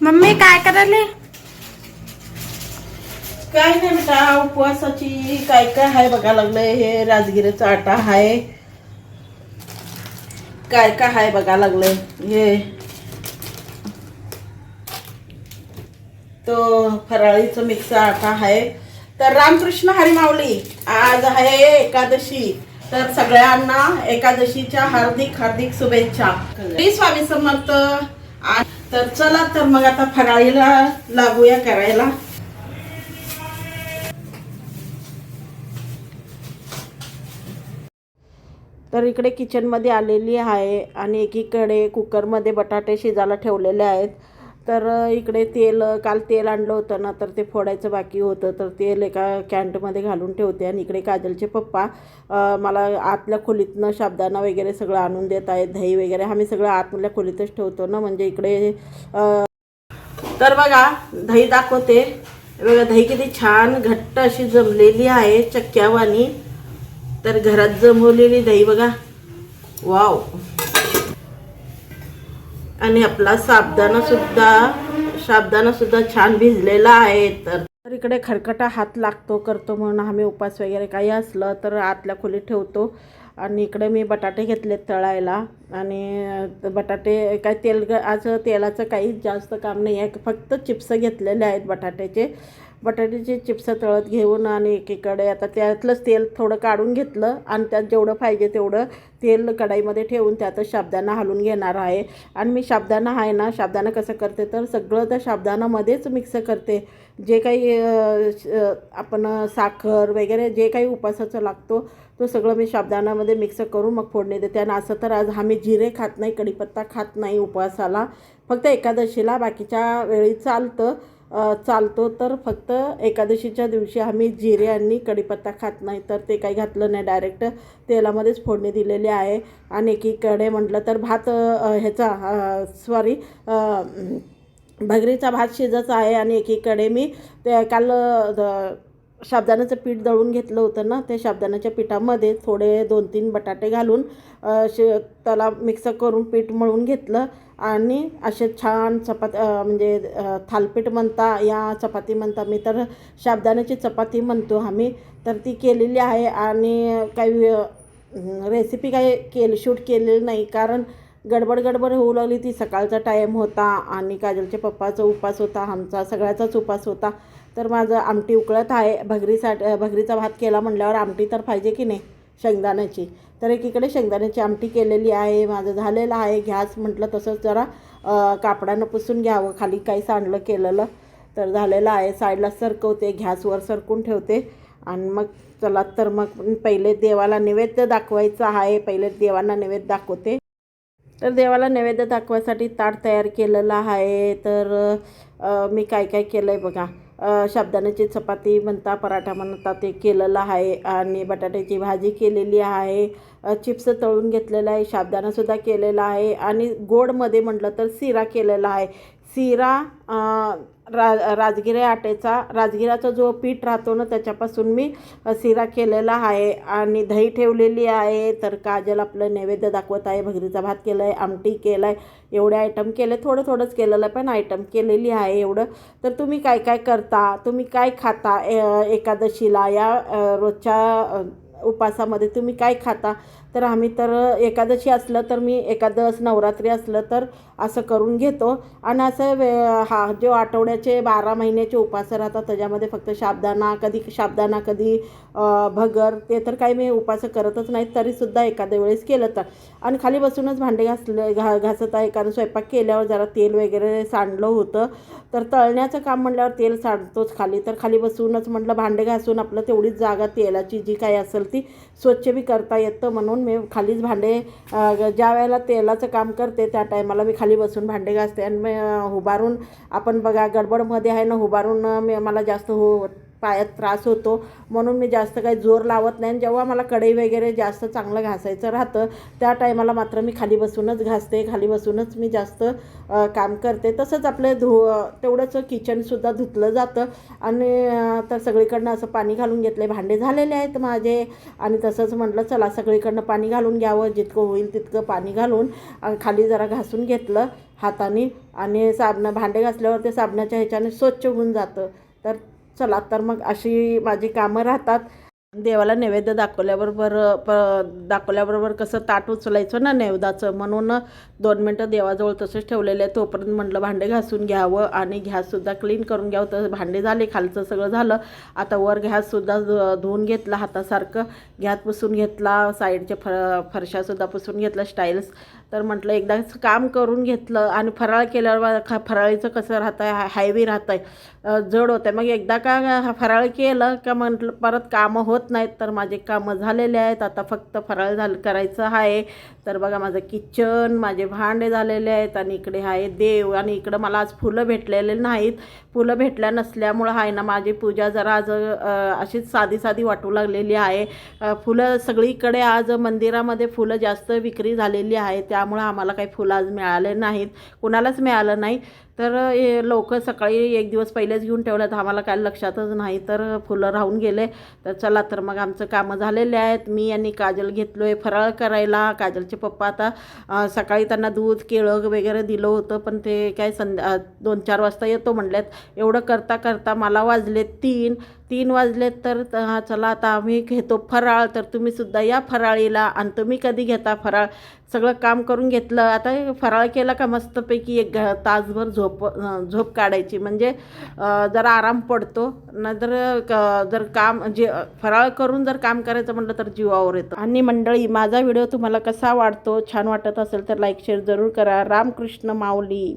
Mummy काय करायले? काय नाही बेटा, उपवासाची काय काय आहे बघा लागलंय. हे राजगिरीचा आटा आहे, काय काय आहे बघा लागलंय. हे तो फराळीचं मिक्स आटा आहे. तर रामकृष्ण हरी माऊली, आज आहे एकादशी. तर सगळ्यांना एकादशीच्या हार्दिक हार्दिक शुभेच्छा. श्री स्वामी समर्थ. तर चला, तर मग आता फराळीला लागूया करायला. तर इकडे किचनमध्ये आलेली आहे आणि एकीकडे कुकरमध्ये बटाटे शिजायला ठेवलेले आहेत. तर इकडे तेल, काल तेल आणलं होतं ना, तर ते फोडायचं बाकी होतं. तर तेल एका कॅन्टमध्ये घालून ठेवते. आणि इकडे काजलचे पप्पा मला आतल्या खोलीतनं साबुदाणा वगैरे सगळं आणून देत आहेत. दही वगैरे आम्ही सगळं आतमधल्या खोलीतच ठेवतो ना, म्हणजे इकडे तर बघा दही दाखवते. बघा दही किती छान घट्ट अशी जमलेली आहे, चक्क्यावानी. तर घरात जमवलेली दही बघा, वाव. आणि आपला साबुदाणा सुद्धा छान भिजलेला आहे. तर इकडे खरकटा हात लागतो करतो म्हणून आम्ही उपास वगैरे काही असलं तर आतल्या खोलीत ठेवतो. आणि इकडे मी बटाटे घेतलेत तळायला. आणि बटाटे काय आज तेलाचं काही जास्त काम नाही आहे, फक्त चिप्स घेतलेले आहेत बटाट्याचे चिप्स तळत घेऊन. आणि एकीकडे आता त्यातलंच तेल थोडं काढून घेतलं आणि त्यात जेवढं पाहिजे तेवढं तेल कढाईमध्ये ठेवून त्यातच साबुदाणा हलवून घेणार आहे. आणि मी साबुदाणा आहे ना, साबुदाणा कसं करते तर सगळं त्या साबुदाणामध्येच मिक्स करते. जे काही आपण साखर वगैरे जे काही उपासाचं लागतो तो सगळं मी साबुदाण्यामध्ये मिक्स करून मग फोडणी देते. आणि असं तर आज आम्ही जिरे खात नाही, कढीपत्ता खात नाही उपवासाला, फक्त एकादशीला. बाकीच्या वेळी चालतो तर फक्त एकादशीच्या दिवशी आम्ही जिरे आणि कढीपत्ता खात नाही. तर ते काही घातलं नाही, डायरेक्ट तेलामध्येच फोडणी दिलेली आहे. आणि एकीकडे म्हटलं तर भात भगरीचा भात शिजायचा आहे. आणि एकीकडे मी ते काल साबुदाण्याचं पीठ दळून घेतलं होतं ना, त्या साबुदाण्याच्या पिठामध्ये थोडे 2-3 बटाटे घालून त्याला मिक्स करून पीठ मळून घेतलं. आणि असे छान म्हणजे थालपीठ म्हणता या चपाती म्हणता, मी तर साबुदाण्याची चपाती म्हणतो आम्ही. तर ती केलेली आहे. आणि काही रेसिपी काही शूट केलेली नाही, कारण गडबड होऊ लागली. ती सकाळचा टाईम होता आणि काजलच्या पप्पाचा उपास होता, आमचा सगळ्याचाच उपास होता. तर माझं आमटी उकळत आहे. भगरीचा भात केला म्हटल्यावर आमटी तर पाहिजे की नाही, शेंगदाण्याची. तर एकीकडे शेंगदाण्याची आमटी केलेली आहे. माझं झालेलं आहे. गॅस म्हटलं तसंच जरा कापडानं पुसून घ्यावं, खाली काही सांडलं केलेलं. तर झालेलं आहे. साईडला सरकवते, गॅसवर सरकून ठेवते. आणि मग चला, तर मग पहिले देवाला नैवेद्य दाखवायचा आहे. पहिले देवांना नैवेद्य दाखवते. तर देवाला नैवेद्य दाखवायसाठी ताट तयार केलेलं आहे. तर मी काय काय केलं आहे बघा. साबुदाण्याची चपाती म्हणता, पराठा म्हणता, ते केलेलं आहे. आणि बटाट्याची भाजी केलेली आहे. चिप्स तळून घेतलेला आहे. साबुदाणासुद्धा केलेला आहे. आणि गोडमध्ये म्हटलं तर शिरा केलेला आहे. शिरा राजगिराचा जो पीठ राहतो ना, त्याच्यापासून मी शिरा केलेला आहे. आणि दही ठेवलेली आहे. तर काजल आपलं नैवेद्य दाखवत आहे. भगरीचा भात केला आहे, आमटी केला आहे. एवढे आयटम केले, थोडंच केलेलं आहे, पण आयटम केलेली आहे एवढं. तर तुम्ही काय काय करता, तुम्ही काय खाता एकादशीला, या रोजच्या उपासामध्ये तुम्ही काय खाता? तर आम्ही तर एकादशी असलं तर मी एकादश, नवरात्री असलं तर असं करून घेतो. आणि असं जो आठवड्याचे 12 महिन्याचे उपास राहतात त्याच्यामध्ये फक्त साबुदाणा कधी भगर, ते तर काही मी उपास करतच नाही. तरीसुद्धा एखाद्या वेळेस केलं तर. आणि खाली बसूनच भांडे घासत आहे, कारण स्वयंपाक केल्यावर जरा तेल वगैरे सांडलं होतं. तर तळण्याचं काम म्हटल्यावर तेल सांडतोच खाली. तर खाली बसूनच म्हटलं भांडे घासून आपलं तेवढीच जागा तेलाची जी काही असेल ती स्वच्छ बी करता येतं, म्हणून मी खालीच भांडे ज्या वेळेला तेलाचं काम करते त्या टायमाला मी खाली बसून भांडे घासते. आणि मी उभारून, आपण बघा गडबडमध्ये आहे ना, उभारून मला जास्त पायात त्रास होतो, म्हणून मी जास्त काही जोर लावत नाही. आणि जेव्हा मला कढई वगैरे जास्त चांगलं घासायचं राहतं त्या टायमाला मात्र मी खाली बसूनच घासते, खाली बसूनच मी जास्त काम करते. तसंच आपले तेवढंच किचनसुद्धा धुतलं जातं. आणि तर सगळीकडनं असं पाणी घालून घेतले, भांडे झालेले आहेत माझे. आणि तसंच म्हटलं चला सगळीकडनं पाणी घालून घ्यावं, जितकं होईल तितकं पाणी घालून खाली जरा घासून घेतलं हाताने. आणि भांडे घासल्यावर ते साबणाच्या ह्याच्याने स्वच्छ होऊन जातं. तर चला, तर मग अशी माझी कामं राहतात. देवाला नैवेद्य दाखवल्याबरोबर कसं ताट उचलायचं ना नैवेद्याचं, म्हणून 2 मिनटं देवाजवळ तसंच ठेवलेलं आहे. तोपर्यंत म्हटलं भांडे घासून घ्यावं आणि गॅससुद्धा क्लीन करून घ्यावं. तर भांडे झाले, खालचं सगळं झालं. आता वर गॅससुद्धा धुवून घेतला हातासारखं, गॅस पुसून घेतला, साईडच्या फरशासुद्धा पुसून घेतलं स्टाईल्स. तर म्हटलं एकदा काम करून घेतलं. आणि फराळ केल्यावर फराळीचं कसं राहतं आहे, हायवी राहतं आहे, जड होतं आहे. मग एकदा का फराळ केलं का म्हटलं परत कामं होत नाहीत. तर माझे कामं झालेले आहेत, आता फक्त फराळ करायचं आहे. तर बघा माझं किचन, माझे भांडे झालेले आहेत. आणि इकडे आहे देव. आणि इकडं मला आज फुलं भेटलेले नाहीत. फुलं भेटल्या नसल्यामुळं आहे ना माझी पूजा जरा आज अशीच साधी साधी वाटू लागलेली आहे. फुलं सगळीकडे आज मंदिरामध्ये फुलं जास्त विक्री झालेली आहे, त्यामुळं आम्हाला काही फुलं आज मिळाले नाहीत, कुणालाच मिळालं नाही. तर लोक सकाळी एक दिवस पहिलेच घेऊन ठेवलं, तर आम्हाला काय लक्षातच नाही, तर फुलं राहून गेले. तर चला, तर मग आमचं कामं झालेले आहेत. मी आणि काजल घेतलो आहे फराळ करायला. काजलचे पप्पा आता सकाळी त्यांना दूध केळं वगैरे दिलं होतं, पण ते काय 2-4 वाजता येतो म्हणल्यात. एवढं करता करता मला वाजले 3 वाजलेत. तर चला आता आम्ही घेतो फराळ. तर तुम्हीसुद्धा या फराळीला. आणि तुम्ही कधी घेता फराळ? सगळं काम करून घेतलं, आता फराळ केला का मस्तपैकी एक तासभर झोप काढायची, म्हणजे जरा आराम पडतो. नाहीतर जर काम फराळ करून जर काम करायचं म्हटलं तर जीवावर येतं. आणि मंडळी, माझा व्हिडिओ तुम्हाला कसा वाटतो? छान वाटत असेल तर लाईक शेअर जरूर करा. रामकृष्ण माऊली.